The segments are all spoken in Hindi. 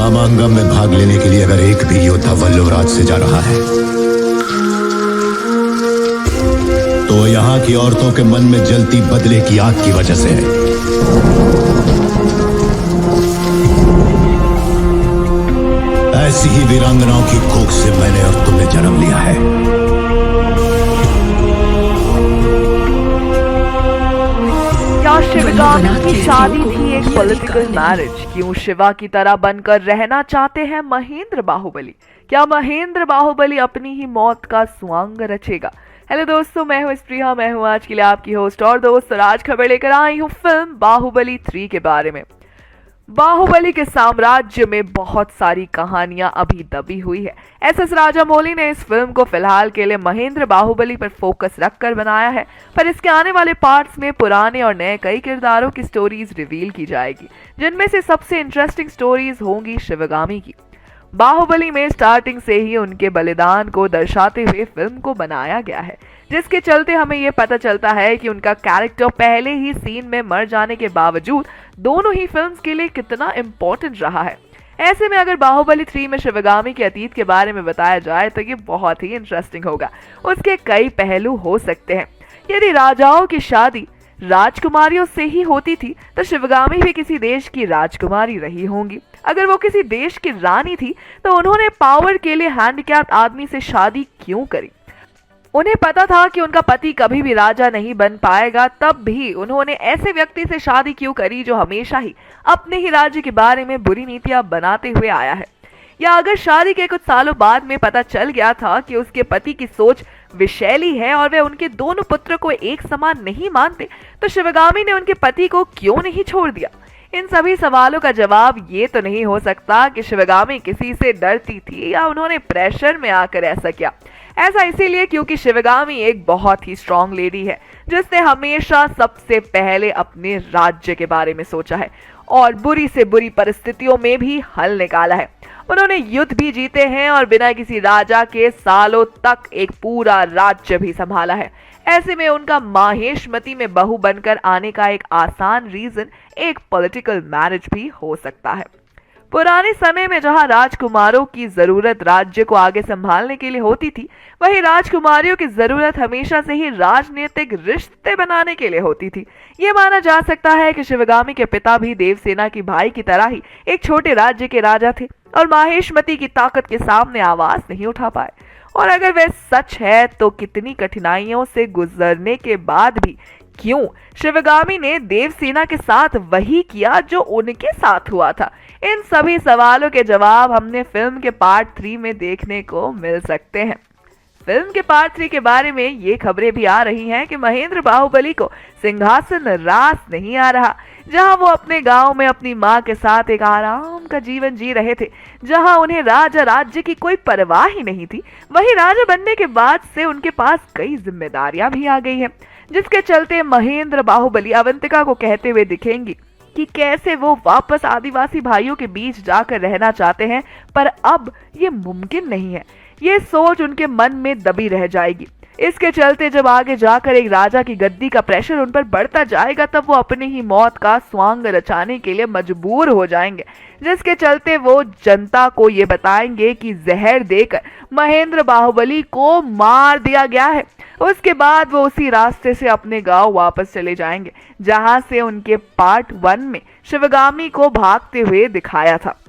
मामांगम में भाग लेने के लिए अगर एक भी योद्धा वल्लवराज से जा रहा है तो यहाँ की औरतों के मन में जलती बदले की आग की वजह से है। ऐसी ही वीरांगनाओं की कोख से मैंने और तुमने जन्म लिया है। क्या शिवगामी की शादी थी एक पॉलिटिकल मैरिज? क्यों शिवा की तरह बनकर रहना चाहते हैं महेंद्र बाहुबली? क्या महेंद्र बाहुबली अपनी ही मौत का स्वांग रचेगा? हेलो दोस्तों, मैं हूं स्प्रिया, मैं हूं आज के लिए आपकी होस्ट और दोस्त। आज खबर लेकर आई हूं फिल्म बाहुबली 3 के बारे में। बाहुबली के साम्राज्य में बहुत सारी कहानियां अभी दबी हुई है। एस राजामौली ने इस फिल्म को फिलहाल के लिए महेंद्र बाहुबली पर फोकस रखकर बनाया है, पर इसके आने वाले पार्ट्स में पुराने और नए कई किरदारों की स्टोरीज रिवील की जाएगी, जिनमें से सबसे इंटरेस्टिंग स्टोरीज होंगी शिवगामी की। बाहुबली में स्टार्टिंग से ही उनके बलिदान को दर्शाते हुए फिल्म को बनाया गया है, जिसके चलते हमें ये पता चलता है कि उनका कैरेक्टर पहले ही सीन में मर जाने के बावजूद दोनों ही फिल्म्स के लिए कितना इम्पोर्टेंट रहा है। ऐसे में अगर बाहुबली 3 में शिवगामी के अतीत के बारे में बताया जाए तो ये बहुत ही इंटरेस्टिंग होगा। उसके कई पहलू हो सकते हैं। यदि राजाओं की शादी राजकुमारियों से ही होती थी तो शिवगामी भी किसी देश की राजकुमारी रही होंगी। अगर वो किसी देश की रानी थी तो उन्होंने पावर के लिए हैंडीकैप्ड आदमी से शादी क्यों करी? उन्हें पता था कि उनका पति कभी भी राजा नहीं बन पाएगा, तब भी उन्होंने ऐसे व्यक्ति से शादी क्यों करी जो हमेशा ही अपने ही राज्य के बारे में बुरी नीतियां बनाते हुए आया है? या अगर शादी के कुछ सालों बाद में पता चल गया था कि उसके पति की सोच विषैली है और वे उनके दोनों पुत्र को एक समान नहीं मानते, तो शिवगामी ने उनके पति को क्यों नहीं छोड़ दिया? इन सभी सवालों का जवाब ये तो नहीं हो सकता कि शिवगामी किसी से डरती थी या उन्होंने प्रेशर में आकर ऐसा किया। ऐसा इसीलिए क्योंकि शिवगामी एक बहुत ही स्ट्रॉन्ग लेडी है, जिसने हमेशा सबसे पहले अपने राज्य के बारे में सोचा है और बुरी से बुरी परिस्थितियों में भी हल निकाला है। उन्होंने युद्ध भी जीते हैं और बिना किसी राजा के सालों तक एक पूरा राज्य भी संभाला है। ऐसे में उनका माहेशमती में बहू बनकर आने का एक आसान रीजन एक पॉलिटिकल मैरिज भी हो सकता है। पुराने समय में जहां राजकुमारों की जरूरत राज्य को आगे संभालने के लिए होती थी, वहीं राजकुमारियों की जरूरत हमेशा से ही राजनीतिक रिश्ते बनाने के लिए होती थी। ये माना जा सकता है कि शिवगामी के पिता भी देवसेना की भाई की तरह ही एक छोटे राज्य के राजा थे और माहेशमती की ताकत के सामने आवाज नहीं उठा पाए। और अगर वह सच है तो कितनी कठिनाइयों से गुजरने के बाद भी क्यों शिवगामी ने देवसेना के साथ वही किया जो उनके साथ हुआ था? इन सभी सवालों के जवाब हमने फिल्म के पार्ट 3 में देखने को मिल सकते हैं। फिल्म के पार्ट 3 के बारे में ये खबरें भी आ रही हैं कि महेंद्र बाहुबली को सिंहासन रास नहीं आ रहा। जहां वो अपने गांव में अपनी मां के साथ एक आराम का जीवन जी रहे थे, जहां उन्हें राजा राज्य की कोई परवाह ही नहीं थी, वहीं राजा बनने के बाद से उनके पास कई जिम्मेदारियां भी आ गई हैं, जिसके चलते महेंद्र बाहुबली अवंतिका को कहते हुए दिखेंगी कि कैसे वो वापस आदिवासी भाइयों के बीच जाकर रहना चाहते हैं, पर अब ये मुमकिन नहीं है। ये सोच उनके मन में दबी रह जाएगी। इसके चलते जब आगे जाकर एक राजा की गद्दी का प्रेशर उन पर बढ़ता जाएगा, तब वो अपनी ही मौत का स्वांग रचाने के लिए मजबूर हो जाएंगे, जिसके चलते वो जनता को ये बताएंगे कि जहर देकर महेंद्र बाहुबली को मार दिया गया है। उसके बाद वो उसी रास्ते से अपने गांव वापस चले जाएंगे जहां से उनके पार्ट 1 में शिवगामी को भागते हुए दिखाया था।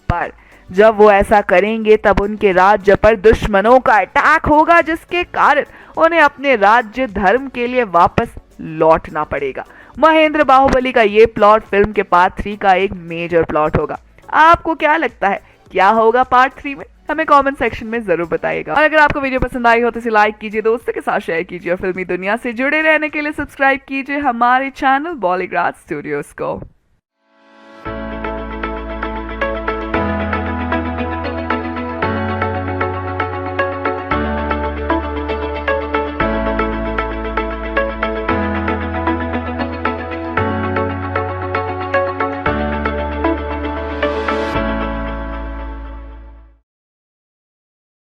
पर जब वो ऐसा करेंगे तब उनके राज्य पर दुश्मनों का अटैक होगा, जिसके कारण उन्हें अपने राज्य धर्म के लिए वापस लौटना पड़ेगा। महेंद्र बाहुबली का ये प्लॉट फिल्म के पार्ट 3 का एक मेजर प्लॉट होगा। आपको क्या लगता है, क्या होगा पार्ट 3 में? हमें कमेंट सेक्शन में जरूर बताइएगा। और अगर आपको वीडियो पसंद आई हो तो इसे लाइक कीजिए, दोस्तों के साथ शेयर कीजिए और फिल्मी दुनिया से जुड़े रहने के लिए सब्सक्राइब कीजिए हमारे चैनल बॉलीग्राज स्टूडियोज को।